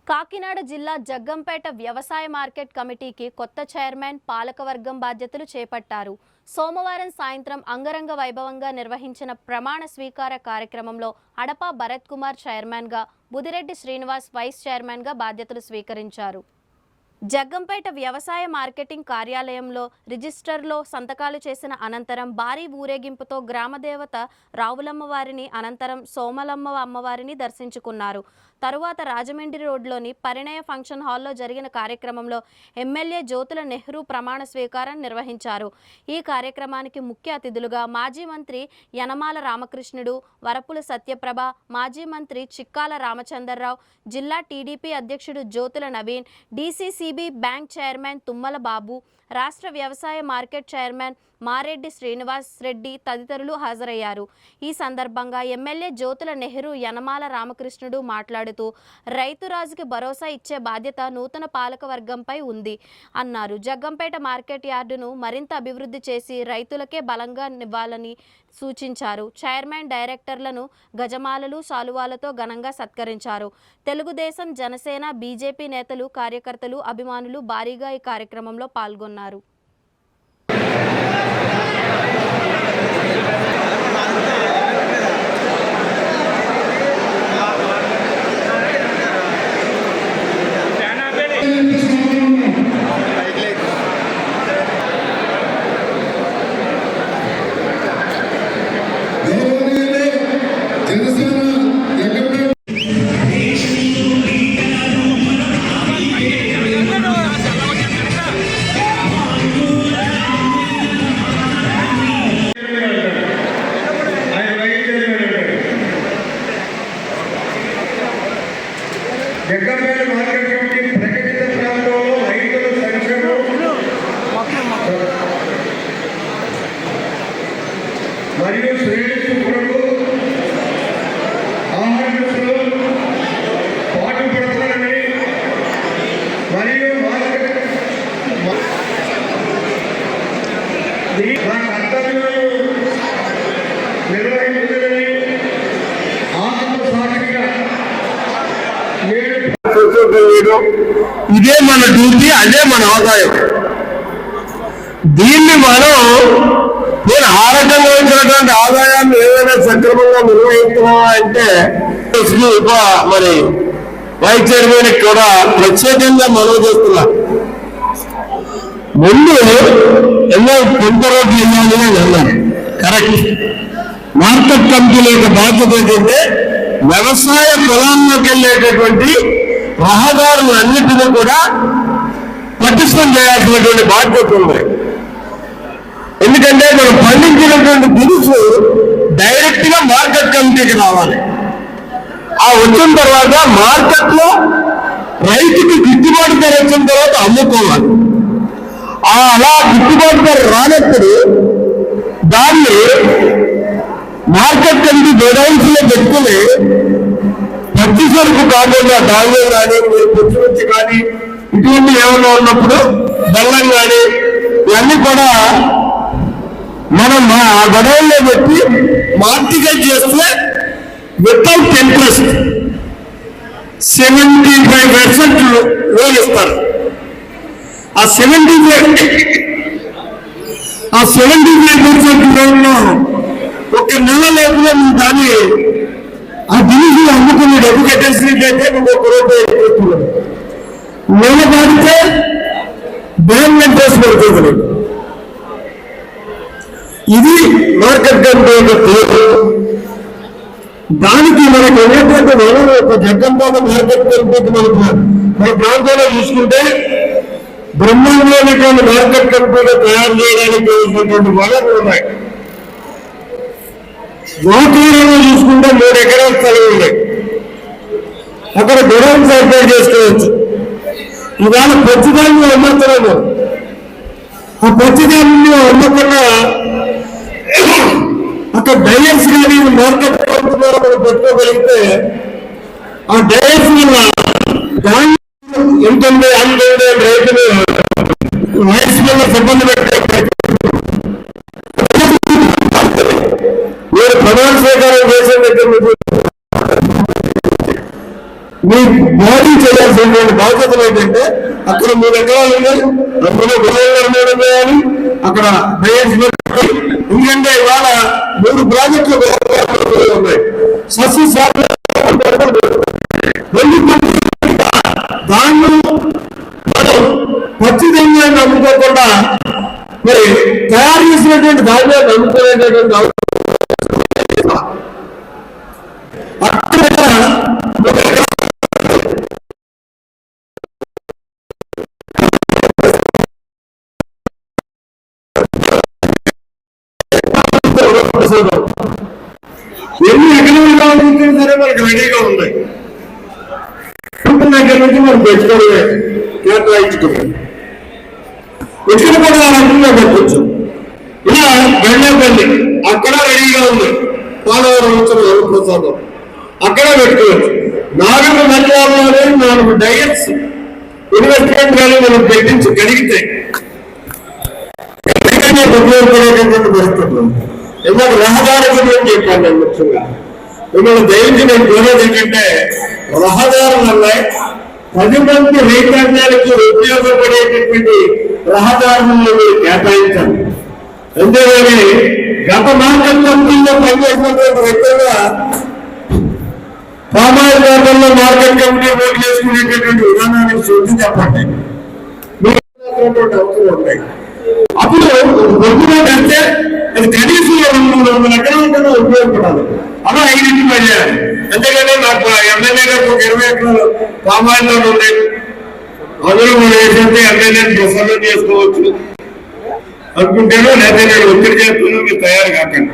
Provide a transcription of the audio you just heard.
కాకినాడ జిల్లా జగ్గంపేట వ్యవసాయ మార్కెట్ కమిటీకి కొత్త చైర్మన్ పాలకవర్గం బాధ్యతలు చేపట్టారు. సోమవారం సాయంత్రం అంగరంగ వైభవంగా నిర్వహించిన ప్రమాణ స్వీకార కార్యక్రమంలో అడపా భరత్ కుమార్ చైర్మన్గా, బుదిరెడ్డి శ్రీనివాస్ వైస్ చైర్మన్గా బాధ్యతలు స్వీకరించారు. జగ్గంపేట వ్యవసాయ మార్కెటింగ్ కార్యాలయంలో రిజిస్టర్లో సంతకాలు చేసిన అనంతరం భారీ ఊరేగింపుతో గ్రామదేవత రావులమ్మవారిని, అనంతరం సోమలమ్మ అమ్మవారిని దర్శించుకున్నారు. తరువాత రాజమండ్రి రోడ్లోని పరిణయ ఫంక్షన్ హాల్లో జరిగిన కార్యక్రమంలో ఎమ్మెల్యే జ్యోతుల నెహ్రూ ప్రమాణ స్వీకారం నిర్వహించారు. ఈ కార్యక్రమానికి ముఖ్య అతిథులుగా మాజీ మంత్రి యనమాల రామకృష్ణుడు, వరపుల సత్యప్రభ, మాజీ మంత్రి చిక్కాల రామచంద్రరావు, జిల్లా టీడీపీ అధ్యక్షుడు Jyothula Naveen, DCCB bank chairman Tummala Babu, రాష్ట్ర వ్యవసాయ మార్కెట్ చైర్మన్ మారెడ్డి శ్రీనివాస్ రెడ్డి తదితరులు హాజరయ్యారు. ఈ సందర్భంగా ఎమ్మెల్యే జ్యోతుల నెహ్రూ యనమాల రామకృష్ణుడు మాట్లాడుతూ, రైతురాజుకి భరోసా ఇచ్చే బాధ్యత నూతన పాలక వర్గంపై ఉంది అన్నారు. జగ్గంపేట మార్కెట్ యార్డును మరింత అభివృద్ధి చేసి రైతులకే బలంగా ఇవ్వాలని సూచించారు. చైర్మన్, డైరెక్టర్లను గజమాలలు, శాలువాలతో ఘనంగా సత్కరించారు. తెలుగుదేశం, జనసేన, బీజేపీ నేతలు, కార్యకర్తలు, అభిమానులు భారీగా ఈ కార్యక్రమంలో పాల్గొన్నారు. జగ్గంపేట మార్కెట్ కమిటీ ప్రకటిత ప్రాంతంలో రైతుల సంక్షేమం మరియు శ్రేయస్సు కొరకు ఆహ్వానిస్తూ పాటుపడతారని మరియు మార్కెట్ నా కర్తవ్యాలను నిర్వహించాలని ఆత్మసాక్షిగా ఇదే మన డ్యూటీ, అదే మన ఆదాయం. దీన్ని మనం ఆరోగ్యంగా వచ్చినటువంటి ఆదాయాన్ని ఏదైనా సక్రమంగా నిర్వహిస్తున్నామా అంటే మరి వైస్ చైర్మన్ కూడా ప్రత్యేకంగా మనవి చేస్తున్నాం. ముందు ఎన్నో కొంత రోడ్లు వెళ్ళాలని అన్నారు. కరెక్ట్. మార్కెట్ కమిటీల యొక్క బాధ్యత ఏంటంటే వ్యవసాయ పొలాల్లోకి వెళ్ళేటటువంటి రహదారులు అన్నింటినీ కూడా పటిష్టం చేయాల్సినటువంటి బాధ్యత ఉంది. ఎందుకంటే మనం పండించినటువంటి దినుసు డైరెక్ట్ గా మార్కెట్ కమిటీకి రావాలి. ఆ వచ్చిన తర్వాత మార్కెట్ లో రైతుకి గిట్టుబాటు ధర వచ్చిన తర్వాత అమ్ముకోవాలి. అలా గిట్టుబాటు ధర రానప్పుడు దాన్ని మార్కెట్ కమిటీ గోడౌన్స్ లో పెట్టుకుని పచ్చి సరుకు కాకుండా ధాన్యం కానీ, పచ్చిమిర్చి కానీ, ఇటువంటి ఏమైనా ఉన్నప్పుడు బెల్లం కానీ ఇవన్నీ కూడా మనం ఆ గొడవల్లో పెట్టి మార్కెట్ చేస్తే వితౌట్ ఇంట్రెస్ట్ 75% లోన్ ఇస్తారు. ఆ 75% లోన్లో ఒక నెల లోపల దాన్ని ఆ దినుసు అమ్ముకుని డబ్బు కట్టేసినట్టయితే నువ్వు 1 రూపాయి ఎక్కుతున్నావు. నెల దాటితే బ్యాంక్ ఇంట్రెస్ట్ పడుతుంది. ఇది మార్కెట్ కమిటీ యొక్క తీరు. దానికి మనకు ఉన్నటువంటి వనరు ఒక జగ్గంపేట మార్కెట్ కమిటీకి మన ప్రాంతంలో చూసుకుంటే బ్రహ్మాండమైనటువంటి మార్కెట్ కమిటీగా తయారు చేయడానికి ఉన్నటువంటి వనరులు ఉన్నాయి. గోకూరులో చూసుకుంటే 3 ఎకరాల స్థలం ఉన్నాయి. అక్కడ గొడవలు ఏర్పాటు చేసుకోవచ్చు. ఇవాళ పచ్చిదాన్ని అమ్ముతున్నాము. ఆ పచ్చిదాన్ని అమ్మకుండా అక్కడ డైవర్స్ కానీ మార్కెట్ ద్వారా మనం పెట్టుకోగలిగితే ఆ డైవర్స్ వల్ల దాన్ని ఎంతంటే అందులో రైతులు వయసు వల్ల సిబ్బంది పెట్టే మీరు ప్రమాణ స్వీకారం చేసే దగ్గర మీ బాడీ చేయాలి. తీసుకోవాల్సినటువంటి బాధ్యతలు ఏంటంటే అక్కడ 3 ఎకరాలు ఉన్నాయి, అందులో గృహ నిర్మాణం చేయాలి, అక్కడ ఎందుకంటే ఇవాళ 3 ప్రాజెక్టులు ఉన్నాయి. దాన్ని మనం ఖచ్చితంగా నమ్ముకోకుండా మరి తయారు చేసినటువంటి దాన్ని నమ్ముకునేటటువంటి ఎన్ని ఎకరాలు కావాలంటే సరే మనకి రెడీగా ఉన్నాయి. దగ్గర నుంచి మనం పెట్టుకోవడమే, కేటాయించుకోవాలి. ఇక్కడ కూడా అనుకున్నా పెట్టచ్చు. ఇలా గండపల్లి అక్కడ రెడీగా ఉంది, పోలవరం వచ్చిన ప్రసాదం అక్కడ పెట్టుకోవచ్చు. 4 మండలాల్లోనే 4 డయట్స్ ఇన్వెస్ట్మెంట్ కానీ మనం పెట్టించగలిగితే ఉపయోగపడేటటువంటి పరిస్థితులు. ఎందుకంటే రహదారి గురించి చెప్పాను నేను ముఖ్యంగా. మిమ్మల్ని దయించి నేను కోరేది ఏంటంటే రహదారుల వల్ల 10 మంది రైతాంగానికి ఉపయోగపడేటటువంటి రహదారులను మీరు కేటాయించండి. అంతేగాని గత మార్కెట్ కమిటీలో పనిచేసినటువంటి రైతులుగా పామాయిల్ తోటల్లో మార్కెట్ కమిటీ ఓటు చేసుకునేటటువంటి విధానానికి శుద్ధి చెప్పండి. అవసరం ఉంటాయి. అప్పుడు గవర్నమెంట్ అంటే అది కనీసం 200 ఎకరాల కన్నా ఉపయోగపడాలి. అలా 5 పనిచేయాలి. అంతేగాని నాకు ఎమ్మెల్యే గారికి ఒక 20 ఎకరాలు పామాయిల్లో ఉన్నాయి, అందులో మనం ఏంటంటే ఎమ్మెల్యేని ప్రసన్నం చేసుకోవచ్చు అనుకుంటేనో లేదా నేను ఒత్తిడి చేస్తున్నాను, మీరు తయారు కాకండి.